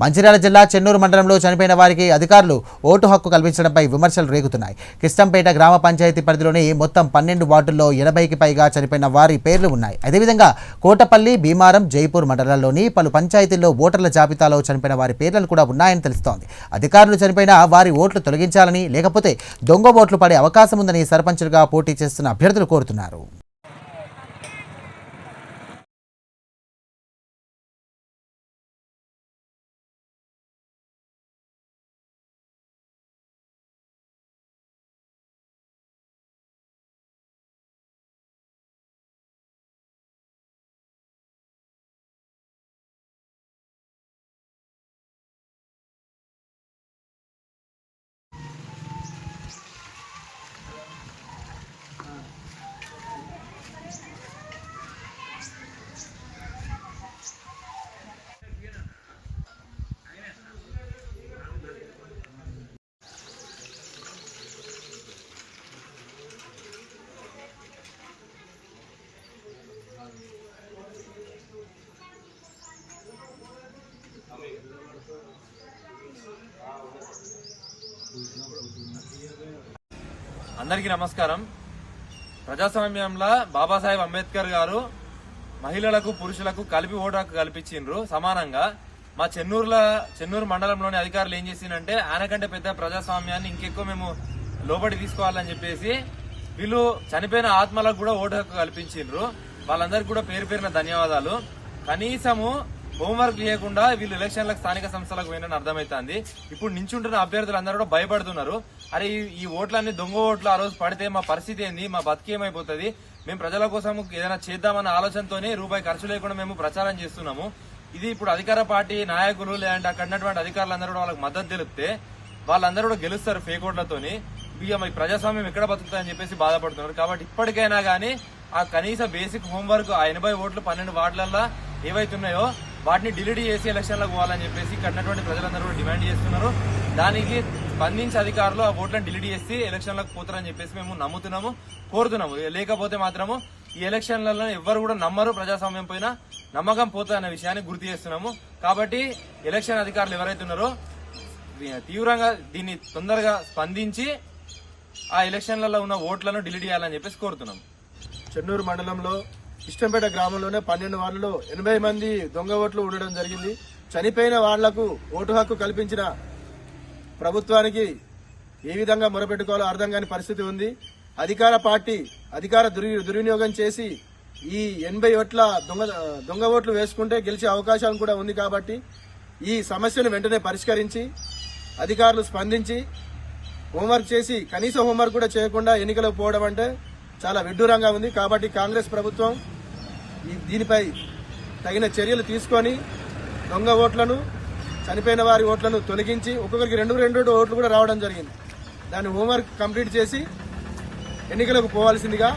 మంచిర్యాల జిల్లా చెన్నూరు మండలంలో చనిపోయిన వారికి అధికారులు ఓటు హక్కు కల్పించడంపై విమర్శలు రేగుతున్నాయి. కిష్టంపేట గ్రామ పంచాయతీ పరిధిలోని మొత్తం 12 వార్డుల్లో 80కి పైగా చనిపోయిన వారి పేర్లు ఉన్నాయి. అదేవిధంగా కోటపల్లి, భీమారం, జైపూర్ మండలాల్లోని పలు పంచాయతీల్లో ఓటర్ల జాబితాలో చనిపోయిన వారి పేర్లు కూడా ఉన్నాయని తెలుస్తోంది. అధికారులు చనిపోయిన వారి ఓట్లు తొలగించాలని, లేకపోతే దొంగ ఓట్లు పడే అవకాశం ఉందని సర్పంచులుగా పోటీ చేస్తున్న అభ్యర్థులు కోరుతున్నారు. అందరికీ నమస్కారం. ప్రజాస్వామ్యంలో బాబాసాహెబ్ అంబేద్కర్ గారు మహిళలకు పురుషులకు కలిపి ఓటు హక్కు కల్పించిండ్రు సమానంగా. మా చెన్నూరు మండలంలోని అధికారులు ఏం చేసిందంటే ఆయనకంటే పెద్ద ప్రజాస్వామ్యాన్ని ఇంకెక్కువ మేము లోబడి తీసుకోవాలని చెప్పేసి వీళ్ళు చనిపోయిన ఆత్మలకు కూడా ఓటు హక్కు కల్పించిండ్రు. వాళ్ళందరికీ కూడా పేరు పేరున ధన్యవాదాలు. కనీసము హోంవర్క్ చేయకుండా వీళ్ళు ఎలక్షన్లకు స్థానిక సంస్థలకు పోయినని అర్థమైతుంది. ఇప్పుడు నించుంటున్న అభ్యర్థులు అందరూ కూడా భయపడుతున్నారు. అరే ఈ ఓట్లన్నీ దొంగ ఓట్లు ఆ రోజు పడితే మా పరిస్థితి ఏంది, మా బతికేమైపోతుంది, మేము ప్రజల కోసం ఏదైనా చేద్దామన్న ఆలోచనతోనే రూపాయి ఖర్చు లేకుండా మేము ప్రచారం చేస్తున్నాము. ఇది ఇప్పుడు అధికార పార్టీ నాయకులు లేదంటే అక్కడ ఉన్నటువంటి అధికారులందరూ కూడా వాళ్ళకి మద్దతు తెలిపితే వాళ్ళందరూ కూడా గెలుస్తారు ఫేక్ ఓట్లతోని. ఇక మరి ప్రజాస్వామ్యం ఎక్కడ బతుకుతుందని చెప్పేసి బాధపడుతున్నారు. కాబట్టి ఇప్పటికైనా గానీ ఆ కనీస బేసిక్ హోంవర్క్ ఆ 80 ఓట్లు 12 వార్డులలో ఏవైతున్నాయో వాటిని డిలీట్ చేసి ఎలక్షన్లకు పోవాలని చెప్పేసి కన్నటువంటి ప్రజలందరూ డిమాండ్ చేస్తున్నారు. దానికి స్పందించి అధికారులు ఆ ఓట్లను డిలీట్ చేసి ఎలక్షన్లకు పోతారని చెప్పేసి మేము నమ్ముతున్నాము, కోరుతున్నాము. లేకపోతే మాత్రము ఈ ఎలక్షన్లలో ఎవ్వరు కూడా నమ్మరు, ప్రజాస్వామ్యం పైన నమ్మకం పోతుందన్న విషయాన్ని గుర్తు చేస్తున్నాము. కాబట్టి ఎలక్షన్ అధికారులు ఎవరైతే ఉన్నారో తీవ్రంగా దీన్ని తొందరగా స్పందించి ఆ ఎలక్షన్లలో ఉన్న ఓట్లను డిలీట్ చేయాలని చెప్పేసి కోరుతున్నాము. చెన్నూరు మండలంలో కిష్టంపేట గ్రామంలోనే 12 వార్డుల్లో 80 మంది దొంగ ఓట్లు ఉండడం జరిగింది. చనిపోయిన వాళ్లకు ఓటు హక్కు కల్పించిన ప్రభుత్వానికి ఏ విధంగా మొరపెట్టుకోవాలో అర్థం కాని పరిస్థితి ఉంది. అధికార పార్టీ అధికార దుర్వినియోగం చేసి ఈ 80 ఓట్ల దొంగ ఓట్లు వేసుకుంటే గెలిచే అవకాశం కూడా ఉంది. కాబట్టి ఈ సమస్యను వెంటనే పరిష్కరించి అధికారులు స్పందించి హోంవర్క్ చేసి కనీస హోంవర్క్ కూడా చేయకుండా ఎన్నికలకు పోవడం అంటే చాలా విడ్డూరంగా ఉంది. కాబట్టి కాంగ్రెస్ ప్రభుత్వం దీనిపై తగిన చర్యలు తీసుకొని దొంగ ఓట్లను, చనిపోయిన వారి ఓట్లను తొలగించి ఒక్కొక్కరికి 2 ఓట్లు కూడా రావడం జరిగింది. దాన్ని హోంవర్క్ కంప్లీట్ చేసి ఎన్నికలకు పోవాల్సిందిగా